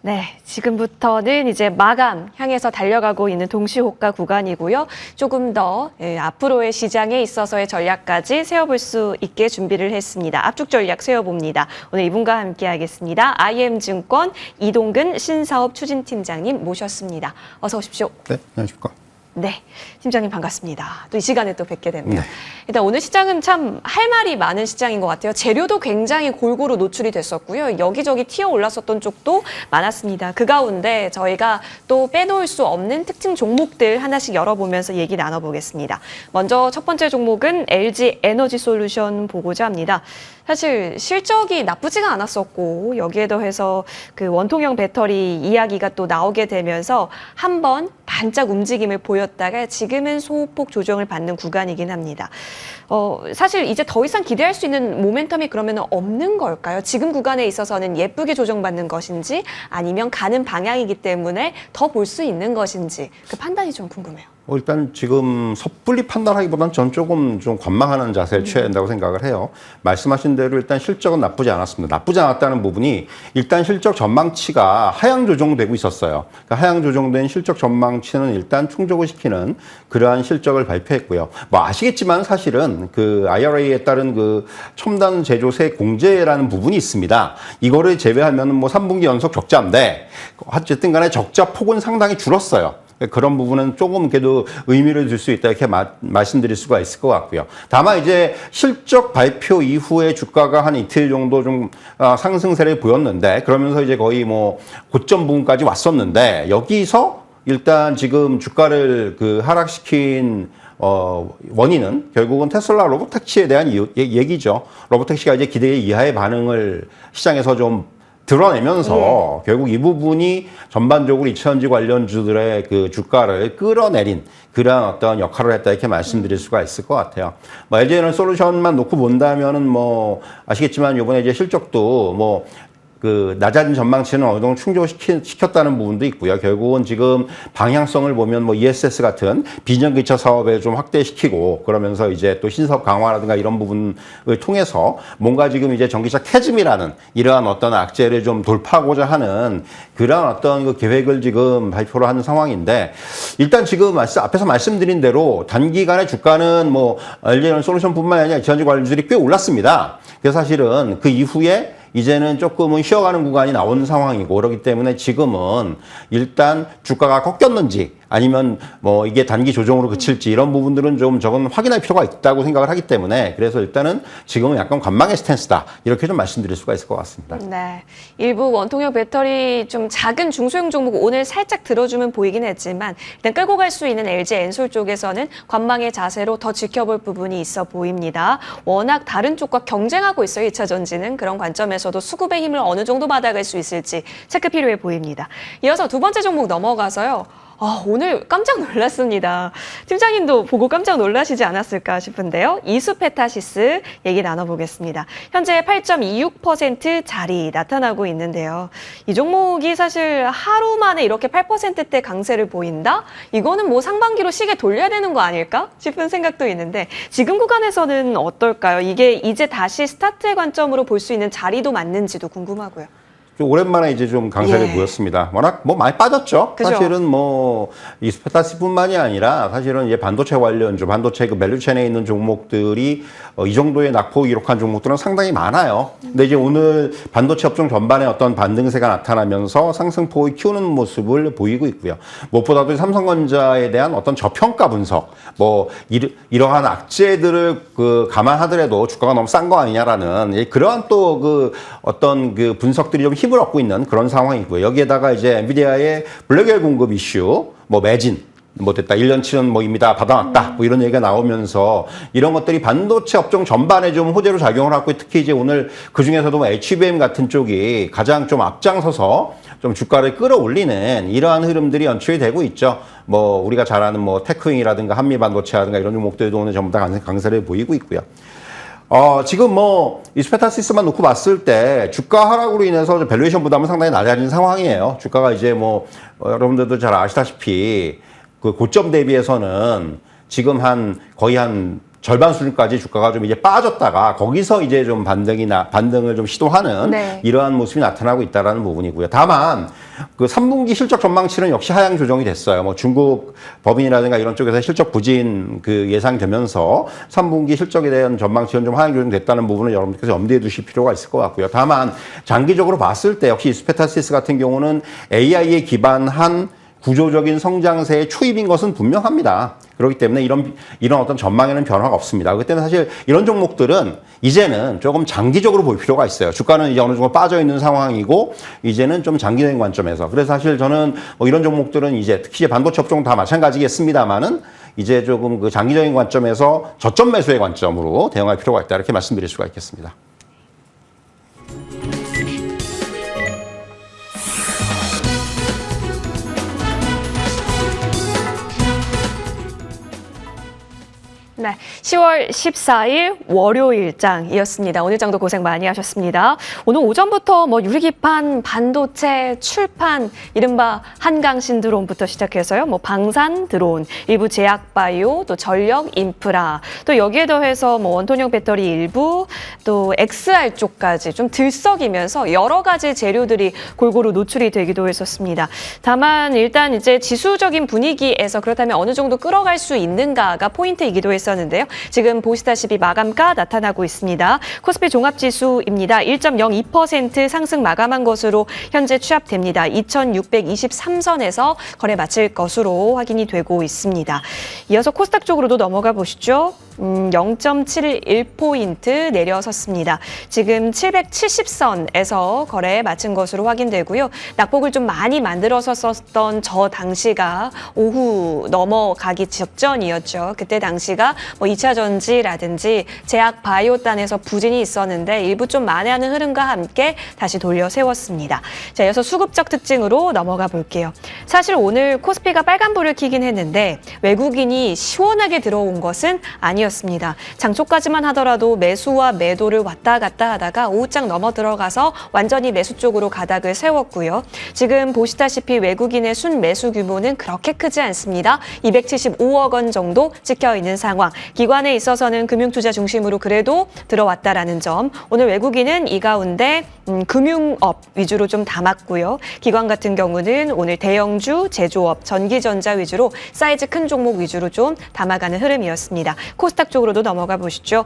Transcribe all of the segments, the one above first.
네, 지금부터는 이제 마감 향해서 달려가고 있는 동시호가 구간이고요. 조금 더 앞으로의 시장에 있어서의 전략까지 세워볼 수 있게 준비를 했습니다. 압축 전략 세워봅니다. 오늘 이분과 함께하겠습니다. IM증권 이동근 신사업 추진팀장님 모셨습니다. 어서 오십시오. 네, 안녕하십니까. 네, 팀장님 반갑습니다. 또 이 시간에 또 뵙게 됐네요. 네. 일단 오늘 시장은 참 할 말이 많은 시장인 것 같아요. 재료도 굉장히 골고루 노출이 됐었고요. 여기저기 튀어 올랐었던 쪽도 많았습니다. 그 가운데 저희가 또 빼놓을 수 없는 특징 종목들 하나씩 열어보면서 얘기 나눠보겠습니다. 먼저 첫 번째 종목은 LG 에너지 솔루션 보고자 합니다. 사실 실적이 나쁘지가 않았었고 여기에 더해서 그 원통형 배터리 이야기가 또 나오게 되면서 한번 반짝 움직임을 보였다가 지금은 소폭 조정을 받는 구간이긴 합니다. 사실 이제 더 이상 기대할 수 있는 모멘텀이 그러면 없는 걸까요? 지금 구간에 있어서는 예쁘게 조정받는 것인지 아니면 가는 방향이기 때문에 더 볼 수 있는 것인지 그 판단이 좀 궁금해요. 일단 지금 섣불리 판단하기보다는 전 조금 좀 관망하는 자세를 취해야 된다고 생각을 해요. 말씀하신 대로 일단 실적은 나쁘지 않았습니다. 나쁘지 않았다는 부분이 일단 실적 전망치가 하향 조정되고 있었어요. 그러니까 하향 조정된 실적 전망치는 일단 충족을 시키는 그러한 실적을 발표했고요. 뭐 아시겠지만 사실은 그 IRA에 따른 그 첨단 제조세 공제라는 부분이 있습니다. 이거를 제외하면 뭐 3분기 연속 적자인데 어쨌든 간에 적자 폭은 상당히 줄었어요. 그런 부분은 조금 그래도 의미를 둘 수 있다 이렇게 말씀드릴 수가 있을 것 같고요. 다만 이제 실적 발표 이후에 주가가 한 이틀 정도 좀 상승세를 보였는데 그러면서 이제 거의 뭐 고점 부분까지 왔었는데 여기서 일단 지금 주가를 그 하락시킨 원인은 결국은 테슬라 로보택시에 대한 얘기죠. 로보택시가 이제 기대 이하의 반응을 시장에서 좀 드러내면서 결국 이 부분이 전반적으로 이차전지 관련주들의 그 주가를 끌어내린 그러한 어떤 역할을 했다 이렇게 말씀드릴 수가 있을 것 같아요. 뭐 LG에너지 솔루션만 놓고 본다면은 뭐 아시겠지만 이번에 이제 실적도 뭐 그 낮아진 전망치는 어느 정도 충족시켰다는 부분도 있고요. 결국은 지금 방향성을 보면 뭐 ESS 같은 비전기차 사업에 좀 확대시키고 그러면서 이제 또 신사업 강화라든가 이런 부분을 통해서 뭔가 지금 이제 전기차 캐즘이라는 이러한 어떤 악재를 좀 돌파하고자 하는 그러한 어떤 그 계획을 지금 발표를 하는 상황인데 일단 지금 앞에서 말씀드린 대로 단기간에 주가는 뭐 LG에너지 솔루션뿐만 아니라 이차전지 관련주들이 꽤 올랐습니다. 그래서 사실은 그 이후에 이제는 조금은 쉬어가는 구간이 나오는 상황이고 그렇기 때문에 지금은 일단 주가가 꺾였는지 아니면 뭐 이게 단기 조정으로 그칠지 이런 부분들은 좀 저건 확인할 필요가 있다고 생각을 하기 때문에 그래서 일단은 지금은 약간 관망의 스탠스다 이렇게 좀 말씀드릴 수가 있을 것 같습니다. 네, 일부 원통형 배터리 좀 작은 중소형 종목 오늘 살짝 들어주면 보이긴 했지만 일단 끌고 갈 수 있는 LG 엔솔 쪽에서는 관망의 자세로 더 지켜볼 부분이 있어 보입니다. 워낙 다른 쪽과 경쟁하고 있어요. 2차 전지는 그런 관점에서도 수급의 힘을 어느 정도 받아갈 수 있을지 체크 필요해 보입니다. 이어서 두 번째 종목 넘어가서요. 오늘 깜짝 놀랐습니다. 팀장님도 보고 깜짝 놀라시지 않았을까 싶은데요. 이수페타시스 얘기 나눠보겠습니다. 현재 8.26% 자리 나타나고 있는데요. 이 종목이 사실 하루 만에 이렇게 8%대 강세를 보인다? 이거는 뭐 상반기로 시계 돌려야 되는 거 아닐까 싶은 생각도 있는데 지금 구간에서는 어떨까요? 이게 이제 다시 스타트의 관점으로 볼 수 있는 자리도 맞는지도 궁금하고요. 오랜만에 이제 좀 강세를 보였습니다. 워낙 뭐 많이 빠졌죠. 그죠? 사실은 뭐 이스페타스뿐만이 아니라 사실은 이제 반도체 관련주, 반도체 그 밸류체인에 있는 종목들이 이 정도의 낙폭 기록한 종목들은 상당히 많아요. 근데 이제 오늘 반도체 업종 전반에 어떤 반등세가 나타나면서 상승폭을 키우는 모습을 보이고 있고요. 무엇보다도 삼성전자에 대한 어떤 저평가 분석, 뭐 이러한 악재들을 그 감안하더라도 주가가 너무 싼 거 아니냐라는 그러한 또 그 어떤 그 분석들이 좀 힘을 얻고 있는 그런 상황이고요. 여기에다가 이제 엔비디아의 블랙웰 공급 이슈, 뭐 매진, 뭐 됐다, 1년치는 뭐입니다, 받아놨다, 뭐 이런 얘기가 나오면서 이런 것들이 반도체 업종 전반에 좀 호재로 작용을 하고 특히 이제 오늘 그 중에서도 뭐 HBM 같은 쪽이 가장 좀 앞장서서 좀 주가를 끌어올리는 이러한 흐름들이 연출이 되고 있죠. 뭐 우리가 잘 아는 뭐 테크윙이라든가 한미반도체라든가 이런 종목들도 오늘 전부 다 강세를 보이고 있고요. 지금 뭐 이스페타시스만 놓고 봤을 때 주가 하락으로 인해서 밸류에이션 부담은 상당히 낮아진 상황이에요. 주가가 이제 뭐 여러분들도 잘 아시다시피 그 고점 대비해서는 지금 거의 한 절반 수준까지 주가가 좀 이제 빠졌다가 거기서 이제 좀 반등을 좀 시도하는 네. 이러한 모습이 나타나고 있다라는 부분이고요. 다만 그 3분기 실적 전망치는 역시 하향 조정이 됐어요. 뭐 중국 법인이라든가 이런 쪽에서 실적 부진 그 예상되면서 3분기 실적에 대한 전망치는 좀 하향 조정됐다는 부분을 여러분께서 염두에 두실 필요가 있을 것 같고요. 다만 장기적으로 봤을 때 역시 스페타시스 같은 경우는 AI에 기반한 구조적인 성장세의 초입인 것은 분명합니다. 그렇기 때문에 이런 어떤 전망에는 변화가 없습니다. 그렇기 때문에 사실 이런 종목들은 이제는 조금 장기적으로 볼 필요가 있어요. 주가는 이제 어느 정도 빠져 있는 상황이고 이제는 좀 장기적인 관점에서. 그래서 사실 저는 뭐 이런 종목들은 이제 특히 반도체 업종 다 마찬가지겠습니다만은 이제 조금 그 장기적인 관점에서 저점 매수의 관점으로 대응할 필요가 있다. 이렇게 말씀드릴 수가 있겠습니다. 네, 10월 14일 월요일장이었습니다. 오늘 장도 고생 많이 하셨습니다. 오늘 오전부터 뭐 유리기판, 반도체, 출판, 이른바 한강 신드롬부터 시작해서요. 뭐 방산 드론, 일부 제약바이오, 또 전력 인프라, 또 여기에 더해서 뭐 원통형 배터리 일부, 또 XR 쪽까지 좀 들썩이면서 여러 가지 재료들이 골고루 노출이 되기도 했었습니다. 다만 일단 이제 지수적인 분위기에서 그렇다면 어느 정도 끌어갈 수 있는가가 포인트이기도 했었는데요. 지금 보시다시피 마감가 나타나고 있습니다. 코스피 종합지수입니다. 1.02% 상승 마감한 것으로 현재 취합됩니다. 2623선에서 거래 마칠 것으로 확인이 되고 있습니다. 이어서 코스닥 쪽으로도 넘어가 보시죠. 0.71포인트 내려섰습니다. 지금 770선에서 거래 마친 것으로 확인되고요. 낙폭을 좀 많이 만들어섰던 저 당시가 오후 넘어가기 직전이었죠. 그때 당시가 뭐 2차 전지라든지 제약 바이오단에서 부진이 있었는데 일부 좀 만회하는 흐름과 함께 다시 돌려 세웠습니다. 자, 이어서 수급적 특징으로 넘어가 볼게요. 사실 오늘 코스피가 빨간불을 켜긴 했는데 외국인이 시원하게 들어온 것은 아니었습니다. 장초까지만 하더라도 매수와 매도를 왔다 갔다 하다가 오후장 넘어 들어가서 완전히 매수 쪽으로 가닥을 세웠고요. 지금 보시다시피 외국인의 순매수 규모는 그렇게 크지 않습니다. 275억 원 정도 찍혀 있는 상황. 기관에 있어서는 금융투자 중심으로 그래도 들어왔다라는 점. 오늘 외국인은 이 가운데 금융업 위주로 좀 담았고요. 기관 같은 경우는 오늘 대형주, 제조업, 전기전자 위주로 사이즈 큰 종목 위주로 좀 담아가는 흐름이었습니다. 코스닥 쪽으로도 넘어가 보시죠.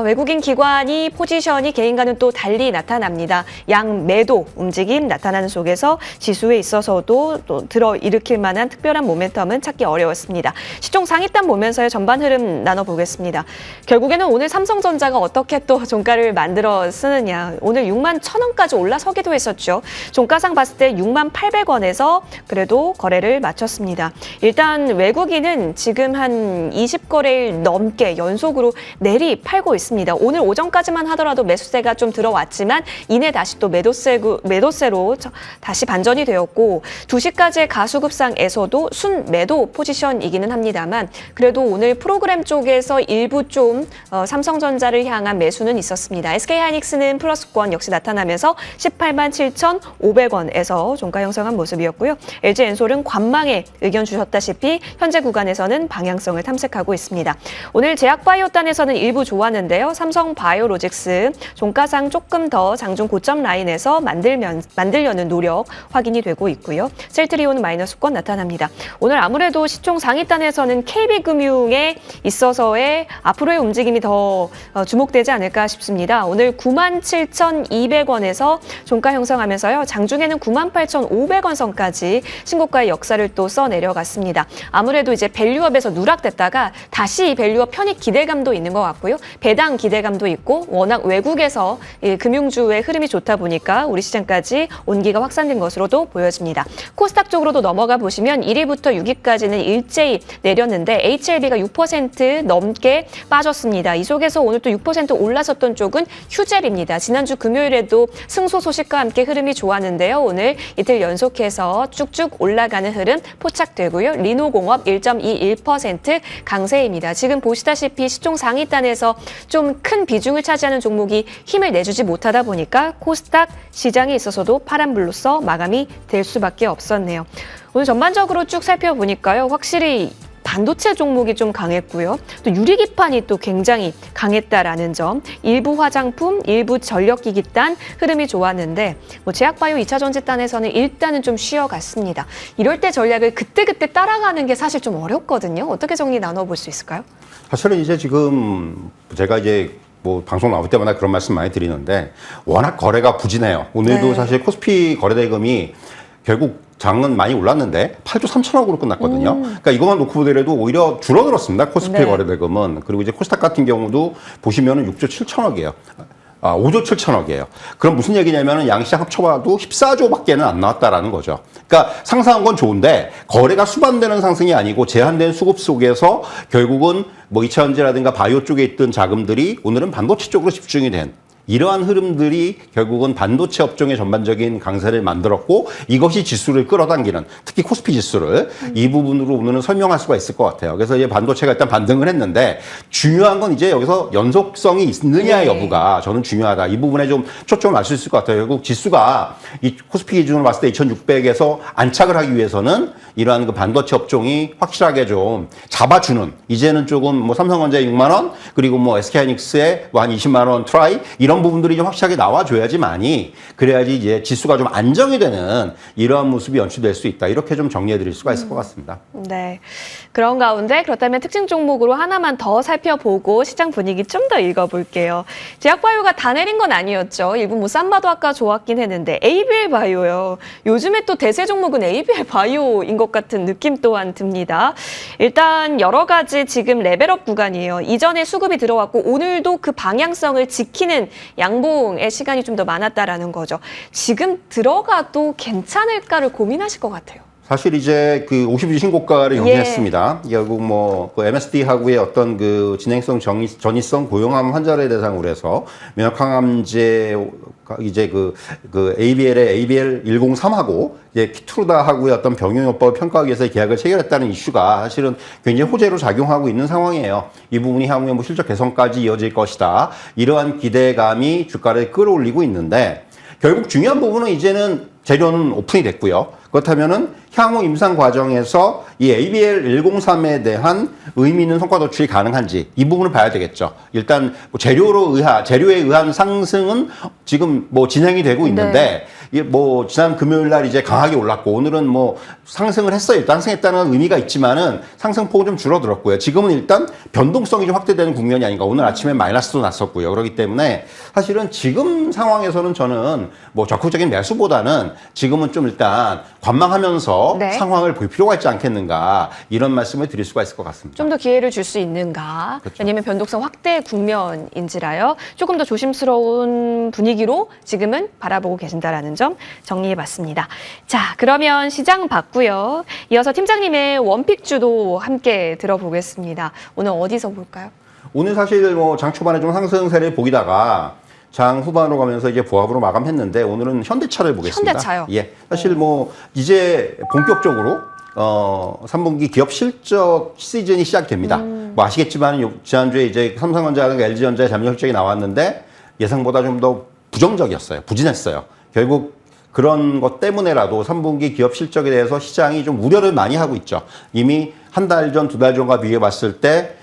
외국인 기관이 포지션이 개인과는 또 달리 나타납니다. 양매도 움직임 나타나는 속에서 지수에 있어서도 또 들어일으킬 만한 특별한 모멘텀은 찾기 어려웠습니다. 시총 상위단 보면서요. 전반 흐름 나눠보겠습니다. 결국에는 오늘 삼성전자가 어떻게 또 종가를 만들어 쓰느냐. 오늘 6만 1,000원까지 올라서기도 했었죠. 종가상 봤을 때 6만 800원에서 그래도 거래를 마쳤습니다. 일단 외국인은 지금 한 20거래일 넘게 연속으로 내리 팔고 있습니다. 오늘 오전까지만 하더라도 매수세가 좀 들어왔지만 이내 다시 또 매도세로 다시 반전이 되었고 2시까지의 가수급상에서도 순매도 포지션이기는 합니다만 그래도 오늘 프로그램 쪽에서 일부 좀 삼성전자를 향한 매수는 있었습니다. SK하이닉스는 플러스권 역시 나타나면서 18만 7,500원에서 종가 형성한 모습이었고요. LG엔솔은 관망에 의견 주셨다시피 현재 구간에서는 방향성을 탐색하고 있습니다. 오늘 제약바이오단에서는 일부 좋았는데요. 삼성바이오로직스 종가상 조금 더 장중 고점 라인에서 만들려는 노력 확인이 되고 있고요. 셀트리온은 마이너스권 나타납니다. 오늘 아무래도 시총 상위단에서는 KB금융에 있어서의 앞으로의 움직임이 더 주목되지 않을까 싶습니다. 오늘 97,200원에서 종가 형성하면서요. 장중에는 98,500원 선까지 신고가의 역사를 또 써내려갔습니다. 아무래도 이제 밸류업에서 누락됐다가 다시 이 밸류업 편입 기대감도 있는 것 같고요. 배당 기대감도 있고 워낙 외국에서 이 금융주의 흐름이 좋다 보니까 우리 시장까지 온기가 확산된 것으로도 보여집니다. 코스닥 쪽으로도 넘어가 보시면 1위부터 6위까지는 일제히 내렸는데 HLB가 6% 넘게 빠졌습니다. 이 속에서 오늘 또 6% 올라섰던 쪽은 휴젤입니다. 지난주 금요일에도 승소 소식과 함께 흐름이 좋았는데요. 오늘 이틀 연속해서 쭉쭉 올라가는 흐름 포착되고요. 리노공업 1.21% 강세입니다. 지금 보시다시피 시총 상위단에서 좀 큰 비중을 차지하는 종목이 힘을 내주지 못하다 보니까 코스닥 시장에 있어서도 파란불로써 마감이 될 수밖에 없었네요. 오늘 전반적으로 쭉 살펴보니까요. 확실히 반도체 종목이 좀 강했고요. 또 유리기판이 또 굉장히 강했다라는 점. 일부 화장품, 일부 전력기기단 흐름이 좋았는데 뭐 제약바이오 2차 전지단에서는 일단은 좀 쉬어갔습니다. 이럴 때 전략을 그때그때 따라가는 게 사실 좀 어렵거든요. 어떻게 정리 나눠볼 수 있을까요? 사실은 이제 지금 제가 이제 뭐 방송 나올 때마다 그런 말씀 많이 드리는데 워낙 거래가 부진해요. 오늘도 네. 사실 코스피 거래대금이 결국 장은 많이 올랐는데 8조 3천억으로 끝났거든요. 그러니까 이것만 놓고 보더라도 오히려 줄어들었습니다. 코스피 네. 거래대금은. 그리고 이제 코스닥 같은 경우도 보시면은 6조 7천억이에요. 5조 7천억이에요. 그럼 무슨 얘기냐면은 양시장 합쳐봐도 14조밖에는 안 나왔다라는 거죠. 그러니까 상승한 건 좋은데 거래가 수반되는 상승이 아니고 제한된 수급 속에서 결국은 뭐 2차전지라든가 바이오 쪽에 있던 자금들이 오늘은 반도체 쪽으로 집중이 된 이러한 흐름들이 결국은 반도체 업종의 전반적인 강세를 만들었고 이것이 지수를 끌어당기는 특히 코스피 지수를 이 부분으로 오늘은 설명할 수가 있을 것 같아요. 그래서 이제 반도체가 일단 반등을 했는데 중요한 건 이제 여기서 연속성이 있느냐 네. 여부가 저는 중요하다. 이 부분에 좀 초점을 맞출 수 있을 것 같아요. 결국 지수가 이 코스피 기준으로 봤을 때 2600에서 안착을 하기 위해서는 이러한 그 반도체 업종이 확실하게 좀 잡아주는 이제는 조금 뭐 삼성전자에 6만 원 그리고 뭐 SK하이닉스에 뭐 한 20만 원 트라이 이런 부분들이 좀 확실하게 나와줘야지만이 그래야지 이제 지수가 좀 안정이 되는 이러한 모습이 연출될 수 있다. 이렇게 좀 정리해 드릴 수가 있을 것 같습니다. 네. 그런 가운데 그렇다면 특징 종목으로 하나만 더 살펴보고 시장 분위기 좀 더 읽어볼게요. 제약바이오가 다 내린 건 아니었죠. 일부 뭐 쌈바도 아까 좋았긴 했는데 ABL 바이오요. 요즘에 또 대세 종목은 ABL 바이오인 것 같은 느낌 또한 듭니다. 일단 여러 가지 지금 레벨업 구간이에요. 이전에 수급이 들어왔고 오늘도 그 방향성을 지키는 양봉의 시간이 좀 더 많았다라는 거죠. 지금 들어가도 괜찮을까를 고민하실 것 같아요. 사실 이제 그 50일 신고가를 영위했습니다. 결국 뭐그 MSD하고의 어떤 그 진행성 전이성 고용암 환자를 대상으로 해서 면역항암제 이제 그 ABL의 ABL 103하고 이제 키트루다하고의 어떤 병용요법을 평가하기 위해서 계약을 체결했다는 이슈가 사실은 굉장히 호재로 작용하고 있는 상황이에요. 이 부분이 향후에 뭐 실적 개선까지 이어질 것이다. 이러한 기대감이 주가를 끌어올리고 있는데 결국 중요한 부분은 이제는 재료는 오픈이 됐고요. 그렇다면은 향후 임상 과정에서 이 ABL 103에 대한 의미 있는 성과 도출이 가능한지 이 부분을 봐야 되겠죠. 일단 뭐 재료에 의한 상승은 지금 뭐 진행이 되고 있는데 뭐 지난 금요일 날 이제 강하게 올랐고 오늘은 뭐 상승을 했어요. 일단 상승했다는 의미가 있지만은 상승폭은 좀 줄어들었고요. 지금은 일단 변동성이 좀 확대되는 국면이 아닌가. 오늘 아침에 마이너스도 났었고요. 그렇기 때문에 사실은 지금 상황에서는 저는 뭐 적극적인 매수보다는 지금은 좀 일단 관망하면서 네. 상황을 볼 필요가 있지 않겠는가 이런 말씀을 드릴 수가 있을 것 같습니다. 좀 더 기회를 줄 수 있는가? 그렇죠. 왜냐하면 변동성 확대 국면인지라요. 조금 더 조심스러운 분위기로 지금은 바라보고 계신다라는 점 정리해봤습니다. 자, 그러면 시장 봤고요. 이어서 팀장님의 원픽주도 함께 들어보겠습니다. 오늘 어디서 볼까요? 오늘 사실 뭐 장 초반에 좀 상승세를 보이다가 장 후반으로 가면서 이제 보합으로 마감했는데 오늘은 현대차를 보겠습니다. 현대차요? 예. 사실 뭐 이제 본격적으로 3분기 기업 실적 시즌이 시작됩니다. 뭐 아시겠지만 지난주에 이제 삼성전자랑 LG전자의 잠정 실적이 나왔는데 예상보다 좀 더 부정적이었어요. 부진했어요. 결국 그런 것 때문에라도 3분기 기업 실적에 대해서 시장이 좀 우려를 많이 하고 있죠. 이미 한 달 전, 두 달 전과 비교해 봤을 때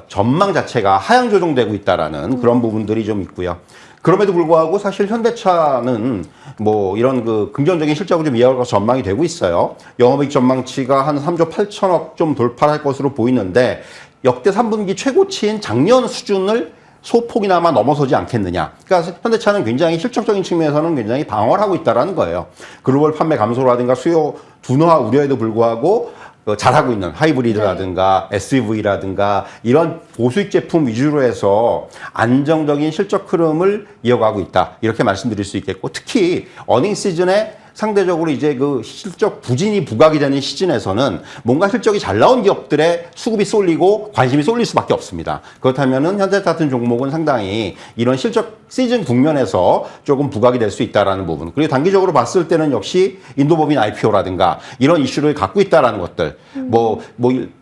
전망 자체가 하향 조정되고 있다라는 그런 부분들이 좀 있고요. 그럼에도 불구하고 사실 현대차는 뭐 이런 그 긍정적인 실적을 좀 이어갈 전망이 되고 있어요. 영업이익 전망치가 한 3조 8천억 좀 돌파할 것으로 보이는데 역대 3분기 최고치인 작년 수준을 소폭이나마 넘어서지 않겠느냐. 그러니까 현대차는 굉장히 실적적인 측면에서는 굉장히 방어를 하고 있다는 거예요. 글로벌 판매 감소라든가 수요 둔화 우려에도 불구하고 잘하고 있는 하이브리드라든가 SUV라든가 이런 고수익 제품 위주로 해서 안정적인 실적 흐름을 이어가고 있다. 이렇게 말씀드릴 수 있겠고 특히 어닝 시즌에 상대적으로 이제 그 실적 부진이 부각이 되는 시즌에서는 뭔가 실적이 잘 나온 기업들의 수급이 쏠리고 관심이 쏠릴 수밖에 없습니다. 그렇다면은 현대차 같은 종목은 상당히 이런 실적 시즌 국면에서 조금 부각이 될 수 있다라는 부분. 그리고 단기적으로 봤을 때는 역시 인도법인 IPO라든가 이런 이슈를 갖고 있다라는 것들. 뭐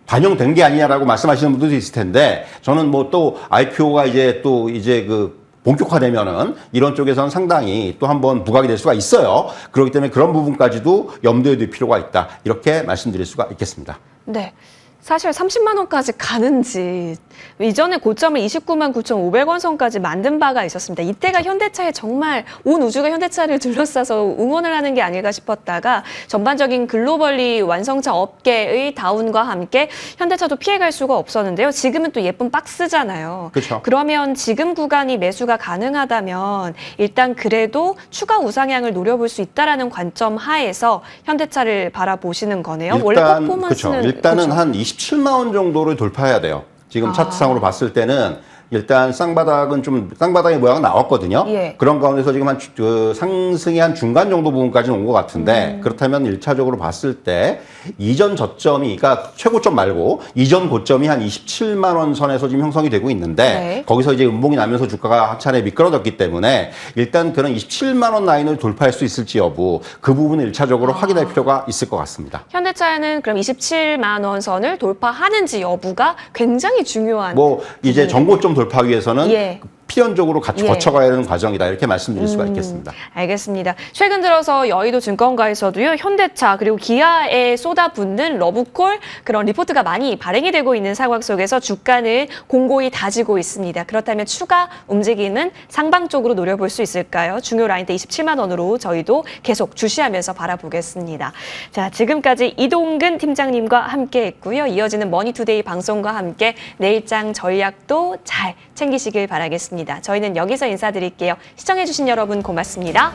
반영된 게 아니냐라고 말씀하시는 분들도 있을 텐데 저는 뭐 또 IPO가 이제 그 본격화되면은 이런 쪽에서는 상당히 또 한번 부각이 될 수가 있어요. 그렇기 때문에 그런 부분까지도 염두에 둘 필요가 있다. 이렇게 말씀드릴 수가 있겠습니다. 네. 사실 30만 원까지 가는지 이전에 고점을 29만 9,500원 선까지 만든 바가 있었습니다. 이때가 현대차에 정말 온 우주가 현대차를 둘러싸서 응원을 하는 게 아닐까 싶었다가 전반적인 글로벌리 완성차 업계의 다운과 함께 현대차도 피해갈 수가 없었는데요. 지금은 또 예쁜 박스잖아요. 그렇죠. 그러면 지금 구간이 매수가 가능하다면 일단 그래도 추가 우상향을 노려볼 수 있다라는 관점 하에서 현대차를 바라보시는 거네요. 원래 퍼포먼스는 그렇죠. 일단은 그렇죠. 한 27만 원 정도를 돌파해야 돼요. 지금 차트상으로 봤을 때는 일단 쌍바닥의 모양은 나왔거든요. 예. 그런 가운데서 지금 상승이 한 중간 정도 부분까지는 온 것 같은데 그렇다면 1차적으로 봤을 때 이전 저점이, 그러니까 최고점 말고 이전 고점이 한 27만 원 선에서 지금 형성이 되고 있는데 네. 거기서 이제 음봉이 나면서 주가가 차례 미끄러졌기 때문에 일단 그런 27만 원 라인을 돌파할 수 있을지 여부 그 부분을 1차적으로 확인할 필요가 있을 것 같습니다. 현대차는 그럼 27만 원 선을 돌파하는지 여부가 굉장히 중요한 이제 전고점 돌파 위해서는 예. 필연적으로 같이 예. 거쳐가야 하는 과정이다 이렇게 말씀드릴 수가 있겠습니다. 알겠습니다. 최근 들어서 여의도 증권가에서도요, 현대차 그리고 기아에 쏟아붓는 러브콜 그런 리포트가 많이 발행이 되고 있는 상황 속에서 주가는 공고히 다지고 있습니다. 그렇다면 추가 움직임은 상방 쪽으로 노려볼 수 있을까요? 중요 라인대 27만 원으로 저희도 계속 주시하면서 바라보겠습니다. 자, 지금까지 이동근 팀장님과 함께했고요. 이어지는 머니투데이 방송과 함께 내일장 전략도 잘 챙기시길 바라겠습니다. 저희는 여기서 인사드릴게요. 시청해주신 여러분 고맙습니다.